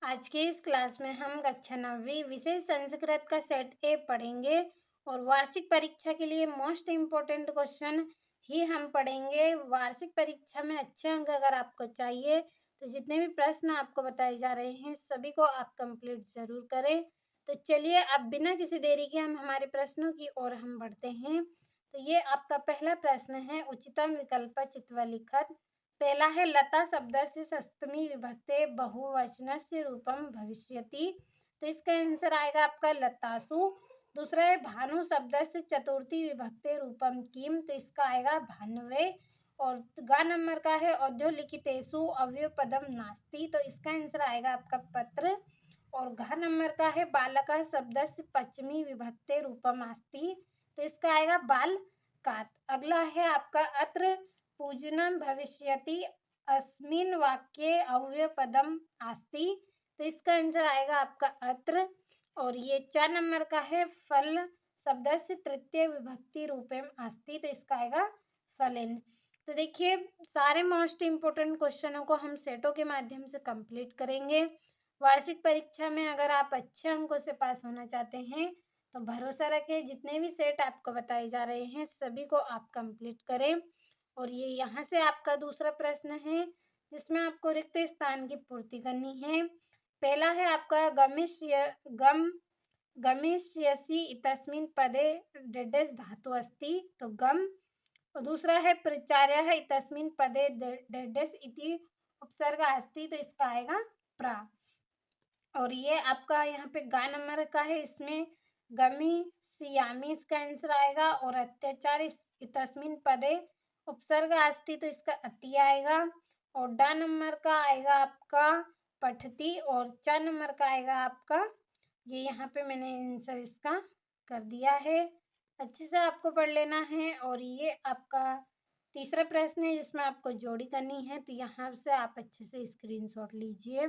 आज के इस क्लास में हम कक्षा 9वीं विषय संस्कृत का सेट ए पढ़ेंगे और वार्षिक परीक्षा के लिए मोस्ट इम्पोर्टेंट क्वेश्चन ही हम पढ़ेंगे। वार्षिक परीक्षा में अच्छे अंक अगर आपको चाहिए तो जितने भी प्रश्न आपको बताए जा रहे हैं सभी को आप कंप्लीट जरूर करें। तो चलिए अब बिना किसी देरी के हम हमारे प्रश्नों की ओर हम बढ़ते हैं। तो ये आपका पहला प्रश्न है, उचितम विकल्प चित्वा लिखत। पहला है लता शब्दस्य षष्टमी विभक्ते बहुवचनस्य रूपम भविष्यति, तो इसका आंसर आएगा आपका लतासु। दूसरा है भानु शब्दस्य चतुर्थी विभक्ते रूपम किम, तो इसका आएगा भानवे। और गा नंबर का है औद्योलिखितेषु अव्यय पदम नास्ति, तो इसका आंसर आएगा आपका पत्र। और घ नंबर का है बालकः शब्दस्य पश्चिमी विभक्ते रूपम अस्ति, तो इसका आएगा बाल कात। अगला है आपका अत्र पूजनम भविष्यति अस्मिन् वाक्ये अव्ययपदम अस्ति, तो इसका आंसर आएगा आपका अत्र। और ये 4 नंबर का है फल शब्दस्य तृतीय विभक्ति रूपेम अस्ति, तो इसका आएगा फलेन। तो देखिए सारे मोस्ट इम्पोर्टेंट क्वेश्चनों को हम सेटों के माध्यम से कंप्लीट करेंगे। वार्षिक परीक्षा में अगर आप अच्छे अंकों से पास होना चाहते हैं तो भरोसा रखें, जितने भी सेट आपको बताए जा रहे हैं सभी को आप कंप्लीट करें। और ये यहाँ से आपका दूसरा प्रश्न है जिसमें आपको रिक्त स्थान की पूर्ति करनी है। पहला है आपका गमिष्यसि इतस्मिन् पदे डेडेस धातु अस्ति, तो गम। और दूसरा है प्रचार्यः इतस्मिन् पदे डेडेस इति उपसर्ग अस्ति, तो इसका आएगा प्रा। और ये आपका यहाँ पे गा नंबर का है, इसमें गमिष्यामि इसका आंसर आएगा। और अत्याचार इतस्मिन् पदे उपसर्ग अस्ति, तो इसका अति आएगा। और डा नंबर का आएगा आपका पठती। और 4 नंबर का आएगा आपका, ये यहाँ पे मैंने आंसर इसका कर दिया है, अच्छे से आपको पढ़ लेना है। और ये आपका तीसरा प्रश्न है जिसमें आपको जोड़ी करनी है, तो यहाँ से आप अच्छे से स्क्रीनशॉट लीजिए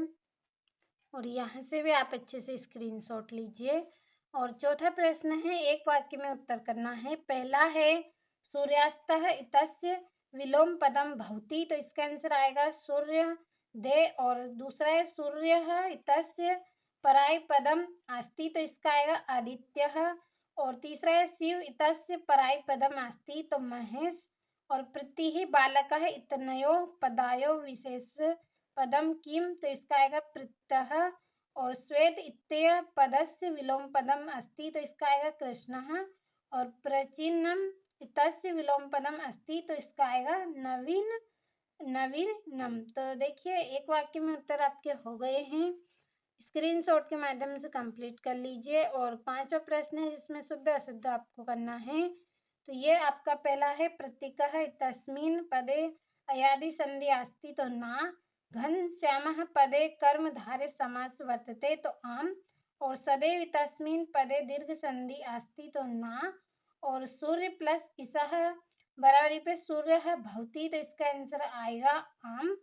और यहाँ से भी आप अच्छे से स्क्रीनशॉट लीजिए। और चौथा प्रश्न है, एक वाक्य में उत्तर करना है। पहला है सूर्यास्तः इतस्य विलोम पदम भवति, तो इसका आंसर आएगा सूर्य दे। और दूसरा है सूर्य इतस्य पराय पदम अस्ति, तो इसका आएगा आदित्य। और तीसरा है शिव इतस्य पराय पदम अस्ति, तो महेश। और प्रति बालकः इतनयो पदायो विशेष पदम किम, तो इसका आएगा प्रत्यह। और श्वेत इत्य पदस्य विलोम पदम अस्ति, तो इसका आएगा कृष्णः। और प्रचिन्नम इतस्य विलोम पदम अस्ति, तो इसका आएगा नवीनम। तो देखिए एक वाक्य में उत्तर आपके हो गए हैं, स्क्रीनशॉट के माध्यम से कंप्लीट कर लीजिए। और 5वां प्रश्न है जिसमें शुद्ध अशुद्ध आपको करना है। तो ये आपका पहला है प्रतीकः तस्मिन् पदे अयादि संधि अस्ति, तो ना। घनश्यामः पदे कर्मधारय समास वर्तते, तो आम। और सदैव तस्मिन् पदे दीर्घ संधि अस्ति, तो ना। और सूर्य प्लस इसः बराबरी पे सूर्य भवति, तो इसका आंसर आएगा आम।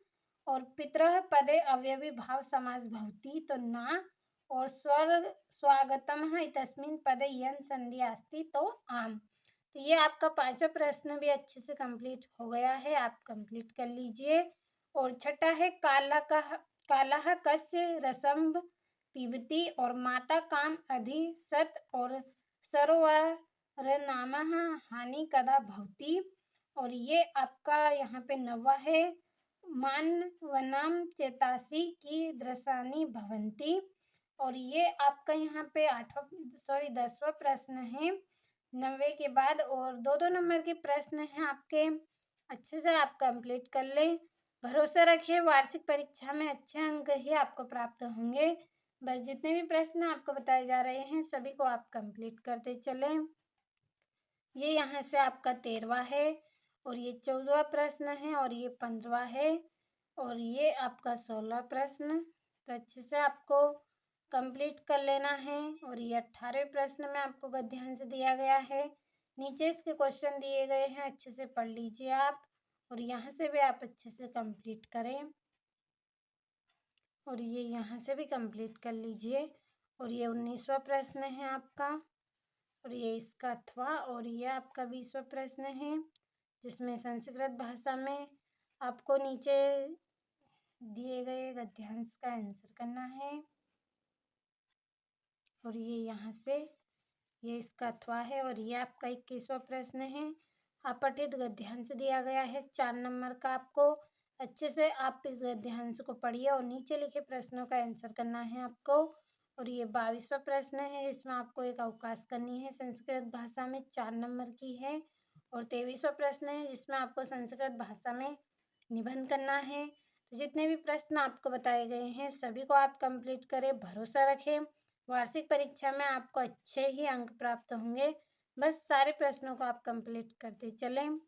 और पितरः पदे अवयवी भाव समास भवति, तो ना। और स्वर्ग स्वागतमः इतस्मिन् पदे यन संधि अस्ति, तो आम। तो ये आपका 5वां प्रश्न भी अच्छे से कंप्लीट हो गया है, आप कंप्लीट कर लीजिए। और छठा है कालः कस्य रसम्भ पीबती, और माता काम अधि सत, और सरोवर नामः हानि कदा भवति। और ये आपका यहाँ पे 9वां है मानवनाम चेतासी की दृशानि भवन्ति। और ये आपका यहाँ पे 10वां प्रश्न है 90 के बाद। और 2-2 नंबर के प्रश्न हैं आपके, अच्छे से आप कंप्लीट कर लें। भरोसा रखिए वार्षिक परीक्षा में अच्छे अंक ही आपको प्राप्त होंगे। बस जितने भी प्रश्न आपको बताए जा रहे हैं सभी को आप कंप्लीट करते चलें। ये यहाँ से आपका 13वां है, और ये 14वां प्रश्न है, और ये 15वां है, और ये आपका 16वां प्रश्न। तो अच्छे से आपको कंप्लीट कर लेना है। और ये 18वें प्रश्न में आपको गद्यांश से दिया गया है, नीचे इसके क्वेश्चन दिए गए हैं, अच्छे से पढ़ लीजिए आप। और यहाँ से भी आप अच्छे से कंप्लीट करें, और ये यहाँ से भी कंप्लीट कर लीजिए। और ये 19वां प्रश्न है आपका, और ये इसका अथवा। और ये आपका 20वां प्रश्न है जिसमें संस्कृत भाषा में आपको नीचे दिए गए गद्यांश का आंसर करना है। और ये यहाँ से ये इसका अथवा है और ये आपका 21वां प्रश्न है। अपठित गद्यांश दिया गया है 4 नंबर का आपको। अच्छे से आप इस गद्यांश को पढ़िए और नीचे लिखे प्रश्नों का आंसर करना है आपको। और ये 22वां प्रश्न है, इसमें आपको एक अवकाश करनी है, संस्कृत भाषा में 4 नंबर की है। और 23वां प्रश्न है जिसमें आपको संस्कृत भाषा में निबंध करना है। तो जितने भी प्रश्न आपको बताए गए हैं सभी को आप कंप्लीट करें, भरोसा रखें। वार्षिक परीक्षा में आपको अच्छे ही अंक प्राप्त होंगे। बस सारे प्रश्नों को आप कंप्लीट करते चलें।